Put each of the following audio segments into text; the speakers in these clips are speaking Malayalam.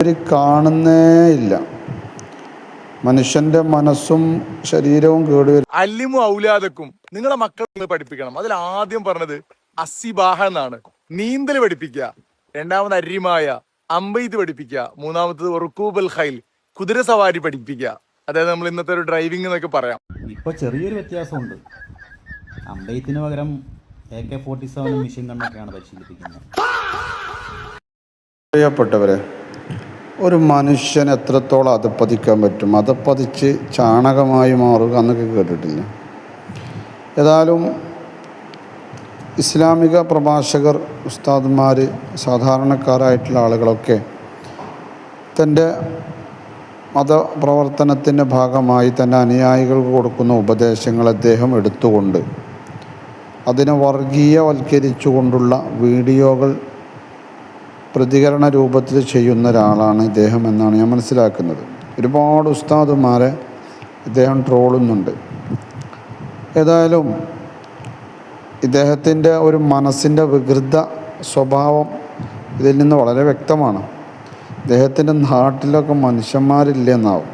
കാണുന്നേ ഇല്ല. മനുഷ്യന്റെ മനസ്സും ശരീരവും കേടുവരും. അല്ലിമു ഔലാദക്കും നിങ്ങളെ മക്കളെ പഠിപ്പിക്കണം. അതിൽ ആദ്യം പറഞ്ഞത് അസിബാഹ എന്നാണ്. നീന്തൽ പഠിപ്പിക്കുക. രണ്ടാമത് അരിമായ അമ്പെയ്ത് പഠിപ്പിക്കുക. മൂന്നാമത്തത് റുക്കൂബൽ ഖൈൽ കുതിര സവാരി പഠിപ്പിക്കുക. അതായത് നമ്മൾ ഇന്നത്തെ ഒരു ഡ്രൈവിംഗ് എന്നൊക്കെ പറയാം. ഇപ്പോൾ ചെറിയൊരു വ്യത്യാസമുണ്ട്. അമ്പെയ്ത്തിന് പകരം AK-47 മെഷീൻ ഗണ്ണൊക്കെയാണ് പരിശീലിപ്പിക്കുന്നത്. പ്രിയപ്പെട്ടവരെ, ഒരു മനുഷ്യൻ എത്രത്തോളം അധപ്പതിക്കാൻ പറ്റും, അധപ്പതിച്ച് ചാണകമായി മാറുക എന്നൊക്കെ കേട്ടിട്ടില്ല. ഏതായാലും ഇസ്ലാമിക പ്രഭാഷകർ, ഉസ്താദുമാർ, സാധാരണക്കാരായിട്ടുള്ള ആളുകളൊക്കെ തൻ്റെ മതപ്രവർത്തനത്തിൻ്റെ ഭാഗമായി തൻ്റെ അനുയായികൾക്ക് കൊടുക്കുന്ന ഉപദേശങ്ങൾ അദ്ദേഹം എടുത്തുകൊണ്ട് അതിനെ വർഗീയവൽക്കരിച്ചുകൊണ്ടുള്ള വീഡിയോകൾ പ്രതികരണ രൂപത്തിൽ ചെയ്യുന്ന ഒരാളാണ് ഇദ്ദേഹം എന്നാണ് ഞാൻ മനസ്സിലാക്കുന്നത്. ഒരുപാട് ഉസ്താദുമാരെ ഇദ്ദേഹം ട്രോളുന്നുണ്ട്. ഏതായാലും ഇദ്ദേഹത്തിൻ്റെ ഒരു മനസ്സിൻ്റെ വികൃത സ്വഭാവം ഇതിൽ നിന്ന് വളരെ വ്യക്തമാണ്. ഇദ്ദേഹത്തിൻ്റെ നാട്ടിലൊക്കെ മനുഷ്യന്മാരില്ലെന്നാവും.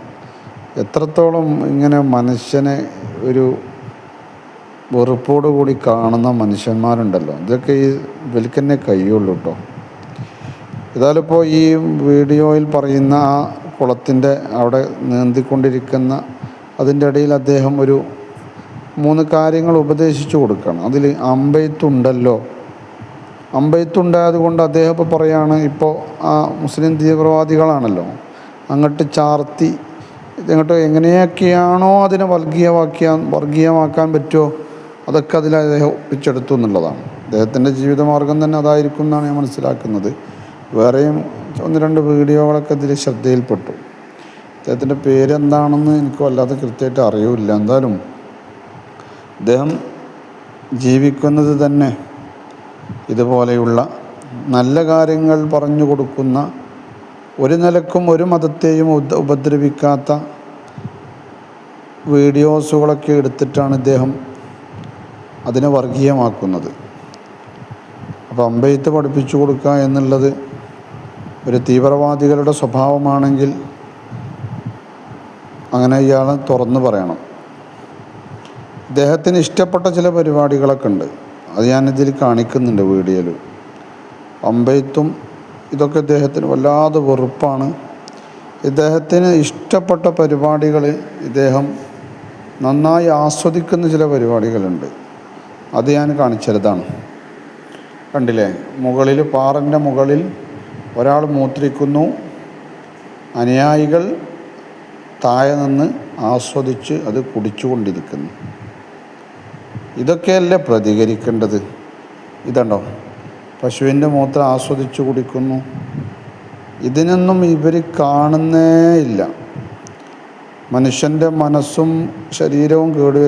എത്രത്തോളം ഇങ്ങനെ മനുഷ്യനെ ഒരു വെറുപ്പോടു കൂടി കാണുന്ന മനുഷ്യന്മാരുണ്ടല്ലോ, ഇതൊക്കെ ഈ ഇവൽക്കന്നെ കഴിയുള്ളൂ കേട്ടോ. ഏതായാലും ഇപ്പോൾ ഈ വീഡിയോയിൽ പറയുന്ന ആ കുളത്തിൻ്റെ അവിടെ നീന്തിക്കൊണ്ടിരിക്കുന്ന അതിൻ്റെ ഇടയിൽ അദ്ദേഹം ഒരു 3 കാര്യങ്ങൾ ഉപദേശിച്ചു കൊടുക്കുകയാണ്. അതിൽ അമ്പെയ്ത്തുണ്ടല്ലോ, അമ്പെയ്ത്തുണ്ടായത് കൊണ്ട് അദ്ദേഹം ഇപ്പോൾ പറയുകയാണ്, ഇപ്പോൾ ആ മുസ്ലിം തീവ്രവാദികളാണല്ലോ അങ്ങോട്ട് ചാർത്തി ഇങ്ങോട്ട് എങ്ങനെയൊക്കെയാണോ അതിനെ വർഗീയമാക്കാൻ പറ്റുമോ അതൊക്കെ അതിൽ അദ്ദേഹം ഒപ്പിച്ചെടുത്തു എന്നുള്ളതാണ്. അദ്ദേഹത്തിൻ്റെ ജീവിതമാർഗം തന്നെ അതായിരിക്കും എന്നാണ് ഞാൻ മനസ്സിലാക്കുന്നത്. വേറെയും 1-2 വീഡിയോകളൊക്കെ ഇതിൽ ശ്രദ്ധയിൽപ്പെട്ടു. അദ്ദേഹത്തിൻ്റെ പേരെന്താണെന്ന് എനിക്ക് വല്ലാതെ കൃത്യമായിട്ട് അറിയില്ല. എന്തായാലും അദ്ദേഹം ജീവിക്കുന്നത് തന്നെ ഇതുപോലെയുള്ള നല്ല കാര്യങ്ങൾ പറഞ്ഞു കൊടുക്കുന്ന, ഒരു നിലക്കും ഒരു മതത്തെയും ഉപദ്രവിക്കാത്ത വീഡിയോസുകളൊക്കെ എടുത്തിട്ടാണ് ഇദ്ദേഹം അതിനെ വർഗീയമാക്കുന്നത്. അപ്പോൾ അമ്പെയ്ത്ത് പഠിപ്പിച്ചു കൊടുക്കുക എന്നുള്ളത് ഒരു തീവ്രവാദികളുടെ സ്വഭാവമാണെങ്കിൽ അങ്ങനെ ഇയാൾ തുറന്നു പറയണം. ഇദ്ദേഹത്തിന് ഇഷ്ടപ്പെട്ട ചില പരിപാടികളൊക്കെ ഉണ്ട്, അത് ഞാനിതിൽ കാണിക്കുന്നുണ്ട് വീഡിയോയിൽ. അമ്പെയ്ത്തും ഇതൊക്കെ ഇദ്ദേഹത്തിന് വല്ലാതെ വെറുപ്പാണ്. ഇദ്ദേഹത്തിന് ഇഷ്ടപ്പെട്ട പരിപാടികൾ ഇദ്ദേഹം നന്നായി ആസ്വദിക്കുന്ന ചില പരിപാടികളുണ്ട്, അത് ഞാൻ കാണിച്ചതാണ്. കണ്ടില്ലേ, മുകളിൽ പാറൻ്റെ മുകളിൽ ഒരാൾ മൂത്രിക്കുന്നു, അനുയായികൾ താഴെ നിന്ന് ആസ്വദിച്ച് അത് കുടിച്ചുകൊണ്ടിരിക്കുന്നു. ഇതൊക്കെയല്ലേ പ്രതികരിക്കേണ്ടത്? ഇതുണ്ടോ, പശുവിൻ്റെ മൂത്രം ആസ്വദിച്ച് കുടിക്കുന്നു. ഇതിനൊന്നും ഇവർ കാണുന്നേ ഇല്ല. മനുഷ്യൻ്റെ മനസ്സും ശരീരവും കേടുവരും.